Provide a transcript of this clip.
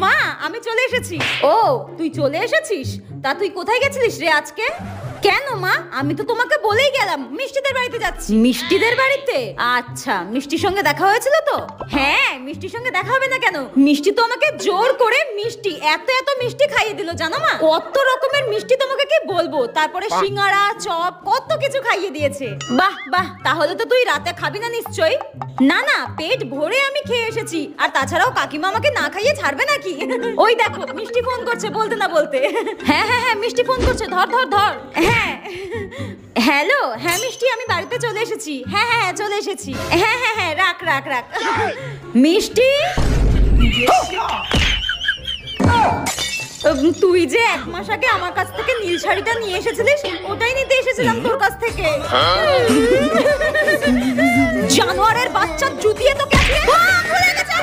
মা আমি চলে এসেছি। ও তুই চলে এসেছিস? তা তুই কোথায় গেছিলিস রে আজকে? কেন মা, আমি তো তোমাকে বলেই গেলাম মিষ্টিদের বাড়িতে যাচ্ছি। মিষ্টিদের বাড়িতে? আচ্ছা, মিষ্টির সঙ্গে দেখা হয়েছিল তো? হ্যাঁ, মিষ্টির সঙ্গে দেখা হবে না কেন? মিষ্টি তো আমাকে জোর করে মিষ্টি এত এত মিষ্টি খাইয়ে দিল জানো মা। কত রকমের মিষ্টি তোমাকে কি বলবো, তারপরে সিঙ্গারা চপ কত কিছু খাইয়ে দিয়েছে। বাহ বাহ, তাহলে তো তুই রাতে খাবি না নিশ্চয়ই? না না, পেট ভরে আমি খেয়ে এসেছি। আর তাছাড়াও কাকিমা আমাকে না খাইয়ে ছাড়বে নাকি? ওই দেখো মিষ্টি ফোন করছে বলতে না বলতে। হ্যাঁ হ্যাঁ হ্যাঁ, মিষ্টি ফোন করছে, ধর ধর ধর। হ্যাঁ হ্যালো, হ্যাঁ মিষ্টি আমি বাড়িতে চলে এসেছি। হ্যাঁ হ্যাঁ হ্যাঁ চলে এসেছি। হ্যাঁ হ্যাঁ হ্যাঁ, রাখ রাখ রাখ। মিষ্টি তুই যে 1 মাস আগে আমার কাছ থেকে নীল শাড়িটা নিয়ে এসেছিলিস, ওটাই নিতে এসেছিলাম তোর কাছ থেকে। জানোয়ারের বাচ্চা জুতিয়ে তোকে খুলে গেছে।